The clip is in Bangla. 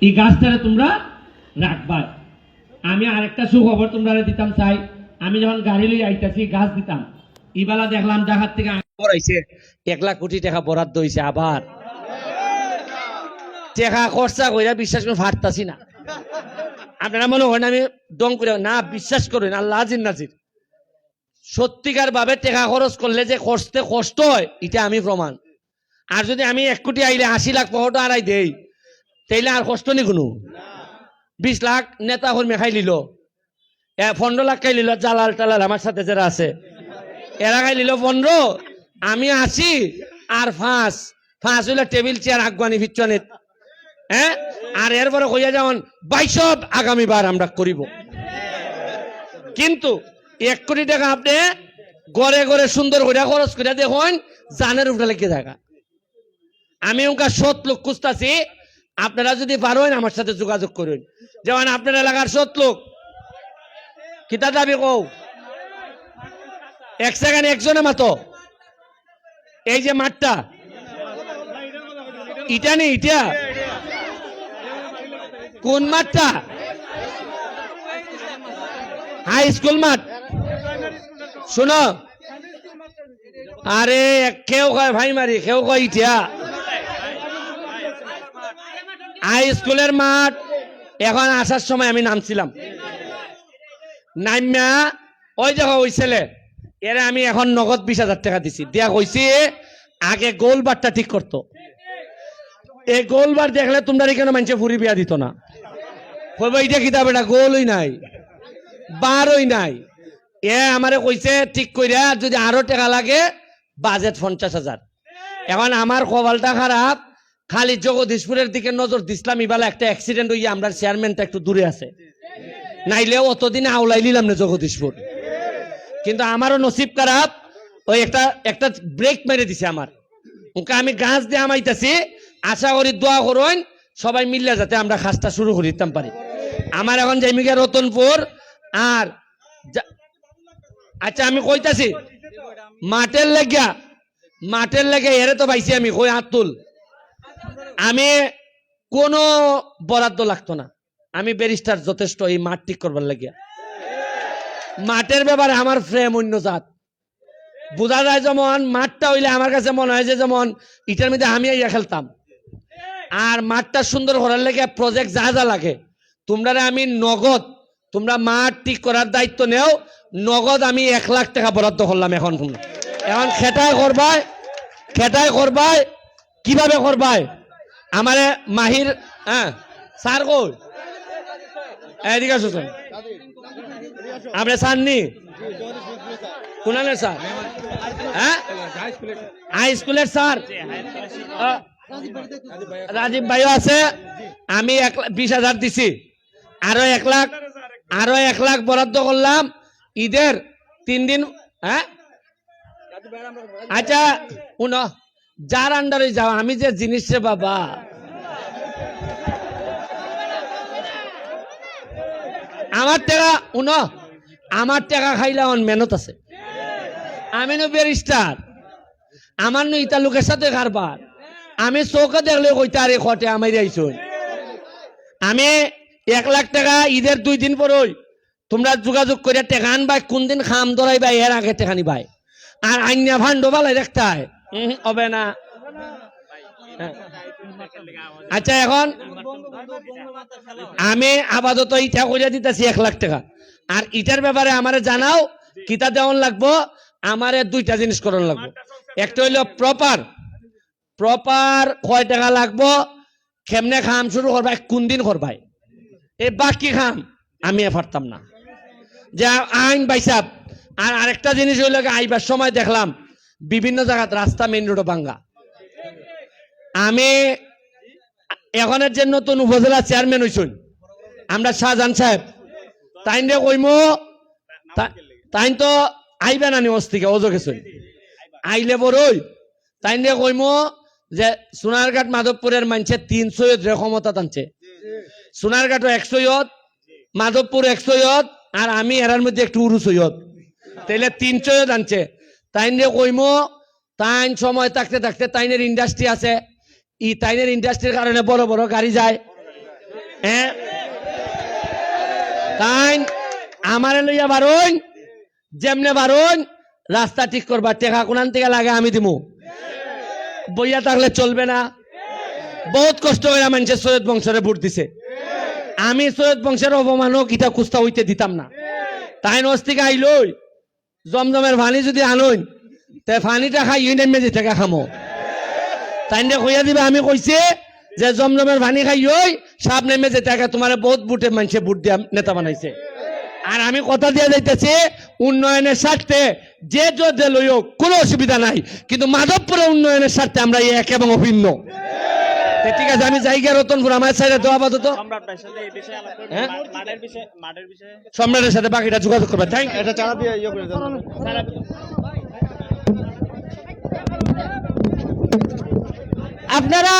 এই গাছটারে তোমরা রাখবা। আমি আরেকটা সুখবর তোমরা দিতাম চাই, আমি যখন গাড়ি লই আইতাছি গাছ দিতাম, ইবেলা দেখলাম জাহাজ থেকে পড়াইছে 1 লাখ কোটি টাকা বরাদ্দ হয়েছে। আবার টাকা খরচা কইরা বিশ্বাস করে ফাটতাছি না। আপনারা মনে করেন আমি দম করে না, বিশ্বাস করেন আল্লাহ আজির নাজির, সত্যিকার ভাবে টাকা খরচ করলে যে করতে কষ্ট হয় এটা আমি প্রমাণ। আর যদি আমি 1 কোটি আইলে 80 লাখ পহটা আড়াই দেই, তাইলে আর কষ্ট নি কোনো। 20 লাখ নেতা কর্মী খাই লিল, 15 লাখ খাই লিল জালাল টালাল আমার সাথে যারা আছে, এরা খাই লিল 15, আমি 80 আর 5 হইলে টেবিল চেয়ার আগুয়ানি ফিচ্ছনে। হ্যাঁ, আর এরপরে কইয়া যেমন 22 আগামীবার আমরা করিব। কিন্তু 1 কোটি টাকা আপনি গড়ে গড়ে সুন্দর করে খরচ করে দেখুন জানের উপরে লেগে জায়গা। আমি ওকে 7 লোক খুঁজতেছি, আপনারা যদি পারেন আমার সাথে যোগাযোগ করুন। যেমন আপনার এলাকার 7 লোক কিতা দাবি কও, 1 সেকেন্ড একজনে মাতো। এই যে মাঠটা ইটা নেই, ইটা কোন মাঠটা? হাই স্কুল মাঠ। শোনো, আরে কেউ কয় ভাই মারি, কেউ কয় ইটা হাই স্কুলের মাঠ। এখন আসার সময় আমি নামছিলাম, নাইমা ওই দেখো ওই ছেলে এরা আমি এখন নগদ 20,000 টাকা দিছি, দিয়া কইছি আগে গোলবারটা ঠিক করতো। এই গোলবার দেখলে তোমরা এখানে মানুষে ফুরি বিয়া দিত না, কইবা এটা কিতাব এটা গোলই নাই বারই নাই। এ আমারে কইছে ঠিক কইরা যদি আরো টাকা লাগে বাজেট 50,000। এখন আমার কপালটা খারাপ, খালি জগদীশপুরের দিকে নজর দিছিলাম, ইবালা একটা অ্যাক্সিডেন্ট হইয়া আমরা চেয়ারম্যানটা একটু দূরে আছে, নাইলে অতদিনে আওলাই নিলাম না জগদীশপুর। কিন্তু আমারও নসিব খারাপ, ওই একটা ব্রেক মেরে দিছে আমার। ওকে আমি গাছ দিয়ে আমাইতেছি, আশা করি দোয়া করুন সবাই মিললে যাতে আমরা কাজটা শুরু করে দিতাম পারি। আমার এখন যাইমিকা রতনপুর আর আচ্ছা আমি কইতাছি মাঠের লেগে এরে তো পাইছি আমি কই আতুল, আমি কোনো বরাদ্দ লাগতো না, আমি ব্যারিস্টার যথেষ্ট এই মাঠ ঠিক করবার লাগিয়া। মাঠের ব্যাপারে আমার ফ্রেম অন্য জাত, বোঝা যায় যেমন মাঠটা হইলে আমার কাছে মনে হয় যে যেমন ইটার মধ্যে আমি ইয়া খেলতাম। আর মাঠটা সুন্দর করার লেগে প্রজেক্ট যা যা লাগে তোমরা আমি নগদ, তোমরা মাঠ ঠিক করার দায়িত্ব নেও, নগদ আমি 1 লাখ টাকা বরাদ্দ করলাম। এখন খেটাই করবাই কিভাবে করবাই আমারে মাহির। হ্যাঁ স্যার কই এদিকে আসুন, আপনি স্যার নি কোনালে স্যার? হ্যাঁ হাই স্কুলের স্যার রাজীব ভাইও আছে। আমি 20,000 দিছি, আরো 1 লাখ বরাদ্দ করলাম ঈদের 3 দিন। হ্যাঁ আচ্ছা উনো যার আন্ডারে যাও, আমি যে জিনিস রে বাবা, আমার টাকা খাইলে অন মেহনত আছে। আমি নো ব্যারিস্টার, আমার নো ইটা লোকের সাথে কারবার, আমি চৌকে দেখলে কইতে আরে খটে আমি যাইছো। আমি 1 লাখ টাকা ঈদের 2 দিন পরই তোমরা যোগাযোগ করে টাকা আনবাই, কোন দিন খাম ধরাই ভাই এর আগে টাকা নিবাই। আর আইনা ভান্ড বালাই দেখতে হবে না। আচ্ছা এখন আমি আপাতত ইটা করে দিতেছি 1 লাখ টাকা। আর ইটার ব্যাপারে আমারে জানাও কিতা দেওয়ান লাগবো। আমারে 2টা জিনিস করার লাগবো, একটা হইলো প্রপার কয় টাকা লাগবো, কেমনে খাম শুরু করবাই, কোন দিন করবাই, এই বাকি খাম আমি পারতাম না যে আইন বাইসাব। আর আরেকটা জিনিস হইল আইবার সময় দেখলাম বিভিন্ন জায়গাত রাস্তা মেইন রোড ভাঙ্গা। আমি এখনের যে নতুন উপজেলা চেয়ারম্যান হইছুন আমরা শাহজাহান সাহেব, তাই কইমো তাই তো আইবে না নিউজ থেকে অজকেছুন আইলে বড়ই, তাই কইমো যে সোনারঘাট মাধবপুরের মানুষের 3 সৈয়দ রে ক্ষমতা টানছে। সোনারঘাটও 1 সৈয়দ, মাধবপুর 1 সৈয়দ, আর আমি এরার মধ্যে একটু উরু সৈয়দ, তাইলে 3 সৈয়দ আনছে। তাই কইমো তাই সময় থাকতে থাকতে তাইনের ইন্ডাস্ট্রি আছে, ই তাইনের ইন্ডাস্ট্রির কারণে বড় বড় গাড়ি যায় হ্যাঁ তাই আমারে লইয়া বারণ যেমনে বারণ রাস্তা ঠিক করবা টেকা কোনান থেকে লাগে আমি দিমু বইয়া থাকলে চলবে না বহুত কষ্ট করে মানুষের সৈয়দ বংশরে ভোট দিছে আমি সৈয়দ বংশের অপমানক ইটা কুস্তা হইতে দিতাম না তাই নস্তিকে আইলই জমজমের পানি যদি আনইন তে পানিটা খাই নেমে যে টাকা খামো তাই কইয়া দিবে আমি কইছে যে জমজমের পানি খাই সাপ নেমে যে টাকা তোমার বহুত বুটে মানুষে ভোট দিয়া নেতা বানাইছে আর আমি কথা দিয়ে যাইতেছি উন্নয়নের স্বার্থে যে যে লইও কোনো অসুবিধা নাই কিন্তু মাধবপুরের উন্নয়নের স্বার্থে আমরা এক এবং অভিন্ন ঠিক আছে আমি যাই গিয়ে রতনপুর আমার সাইডে তো আপাতত সম্রাটের সাথে বাকিটা যোগাযোগ করবে থ্যাংক এটা চারা দিয়ে ইয়ে করে দেন আপনারা